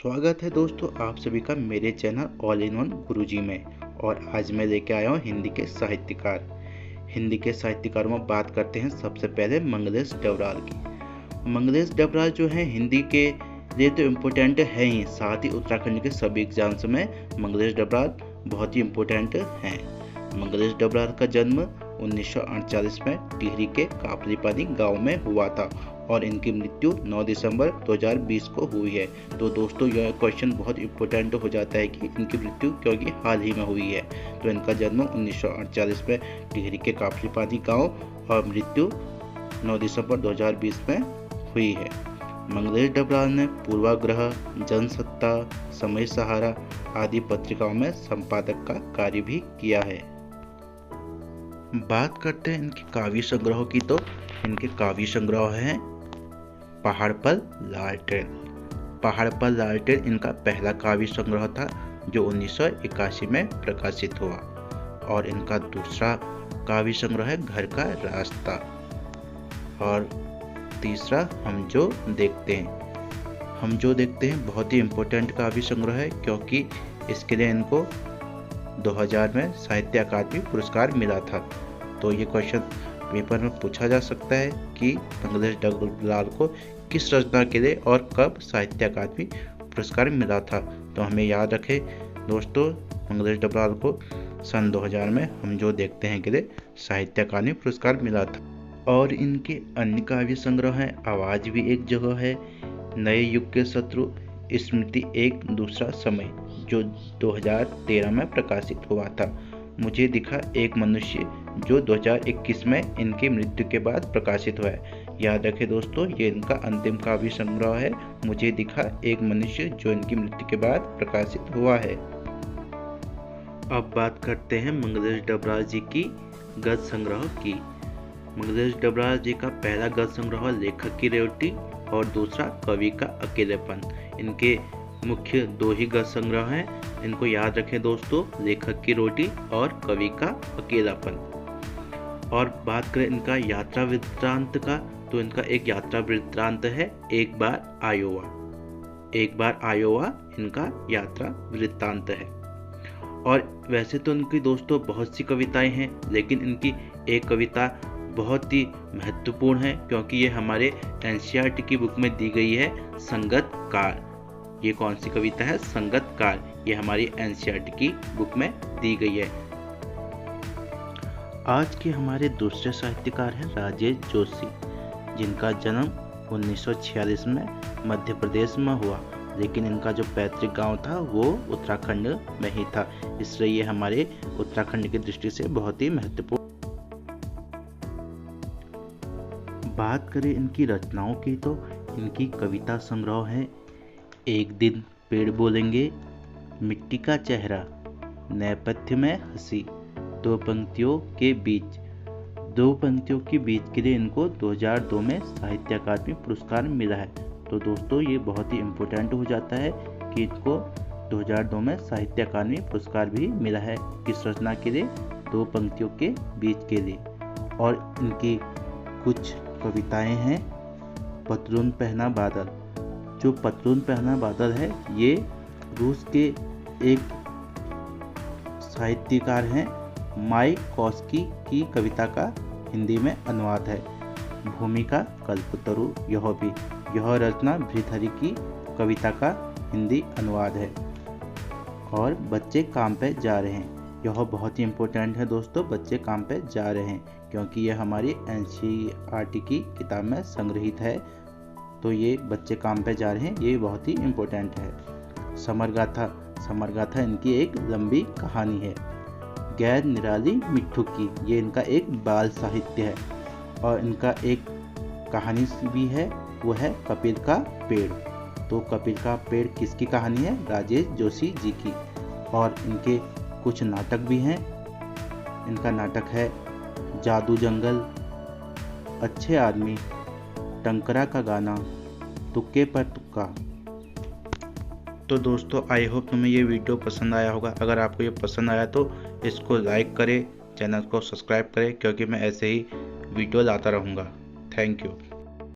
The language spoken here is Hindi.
स्वागत है दोस्तों आप सभी का मेरे चैनल ऑल इन वन गुरुजी में। और आज मैं लेके आया हूँ हिंदी के साहित्यकार। हिंदी के साहित्यकारों में बात करते हैं सबसे पहले मंगलेश डबराल की। मंगलेश डबराल जो है हिंदी के लिए तो इम्पोर्टेंट है ही, साथ ही उत्तराखंड के सभी एग्जाम्स में मंगलेश डबराल बहुत ही इम्पोर्टेंट हैं। मंगलेश डबराल का जन्म 1948 में टिहरी के कापलीपानी गांव में हुआ था और इनकी मृत्यु 9 दिसंबर 2020 को हुई है। तो दोस्तों यह क्वेश्चन बहुत इम्पोर्टेंट हो जाता है कि इनकी मृत्यु क्योंकि हाल ही में हुई है। तो इनका जन्म 1948 में टिहरी के कापलीपानी गांव और मृत्यु 9 दिसंबर 2020 में हुई है। मंगलेश डबराल ने पूर्वाग्रह, जनसत्ता, समय सहारा आदि पत्रिकाओं में संपादक का कार्य भी किया है। बात करते हैं इनके काव्य संग्रह की, तो इनके काव्य संग्रह हैं पहाड़ पर लालटेन। पहाड़ पर लालटेन इनका पहला काव्य संग्रह था जो 1981 में प्रकाशित हुआ। और इनका दूसरा काव्य संग्रह है घर का रास्ता। और तीसरा हम जो देखते हैं बहुत ही इम्पोर्टेंट काव्य संग्रह है क्योंकि इसके लिए इनको 2000 में साहित्य अकादमी पुरस्कार मिला था। तो ये क्वेश्चन पेपर में पूछा जा सकता है कि मंगलेश डबराल को किस रचना के लिए और कब साहित्य अकादमी पुरस्कार मिला था। तो हमें याद रखें दोस्तों, मंगलेश डबराल को सन 2000 में हम जो देखते हैं के लिए साहित्य अकादमी पुरस्कार मिला था। और इनके अन्य काव्य संग्रह हैं आवाज भी एक जगह है, नए युग के शत्रु, स्मृति एक दूसरा समय जो 2013 में प्रकाशित हुआ था, मुझे दिखा एक मनुष्य जो 2021 में इनकी मृत्यु के बाद प्रकाशित हुआ है। याद रखें दोस्तों, ये इनका अंतिम काव्य संग्रह है, मुझे दिखा एक मनुष्य जो इनकी मृत्यु के बाद प्रकाशित हुआ है। अब बात करते हैं मंगलेश डबराल जी की गद्य संग्रह की। मंगलेश डबराल जी का पहला गद्य संग्रह लेखक की रेवटी और दूसरा कवि का अकेलेपन। इनके मुख्य दो ही गद्य संग्रह हैं, इनको याद रखें दोस्तों, लेखक की रोटी और कवि का अकेलापन। और बात करें इनका यात्रा वृत्तांत का, तो इनका एक यात्रा वृत्तांत है एक बार आयोवा इनका यात्रा वृत्तांत है। और वैसे तो इनकी दोस्तों बहुत सी कविताएं हैं, लेकिन इनकी एक कविता बहुत ही महत्वपूर्ण है क्योंकि ये हमारे एनसीईआरटी की बुक में दी गई है, संगत काल। ये कौन सी कविता है? संगत काल। ये हमारी एनसीईआरटी की बुक में दी गई है। आज के हमारे दूसरे साहित्यकार हैं राजेश जोशी, जिनका जन्म 1946 में मध्य प्रदेश में हुआ, लेकिन इनका जो पैतृक गांव था वो उत्तराखंड में ही था, इसलिए ये हमारे उत्तराखंड की दृष्टि से बहुत ही महत्वपूर्ण। बात करें इनकी रचनाओं की, तो इनकी कविता संग्रह है एक दिन पेड़ बोलेंगे, मिट्टी का चेहरा, नेपथ्य में हंसी, दो पंक्तियों के बीच के लिए इनको 2002 में साहित्य अकादमी पुरस्कार मिला है। तो दोस्तों ये बहुत ही इम्पोर्टेंट हो जाता है कि इनको 2002 में साहित्य अकादमी पुरस्कार भी मिला है किस रचना के लिए? दो पंक्तियों के बीच के लिए। और इनकी कुछ कविताएं हैं पतलून पहना बादल। जो पतलून पहना बादल है ये रूस के एक साहित्यकार हैं मायाकोव्स्की की कविता का हिंदी में अनुवाद है। भूमिका कल्पतरु यह रचना भृतहरि की कविता का हिंदी अनुवाद है। और बच्चे काम पे जा रहे हैं, यह बहुत ही इम्पोर्टेंट है दोस्तों, बच्चे काम पे जा रहे हैं क्योंकि यह हमारी एनसीईआरटी की किताब में संग्रहित है। तो ये बच्चे काम पे जा रहे हैं, ये बहुत ही इम्पोर्टेंट है। समरगाथा इनकी एक लंबी कहानी है। गैर निराली मिट्ठू की, ये इनका एक बाल साहित्य है। और इनका एक कहानी भी है, वो है कपिल का पेड़। तो कपिल का पेड़ किसकी कहानी है? राजेश जोशी जी की। और इनके कुछ नाटक भी हैं। इनका नाटक है जादू जंगल, अच्छे आदमी, टंकरा का गाना, तुक्के पर तुक्का। तो दोस्तों आई होप तुम्हें ये वीडियो पसंद आया होगा। अगर आपको ये पसंद आया तो इसको लाइक करें, चैनल को सब्सक्राइब करें क्योंकि मैं ऐसे ही वीडियो लाता रहूँगा। Thank you.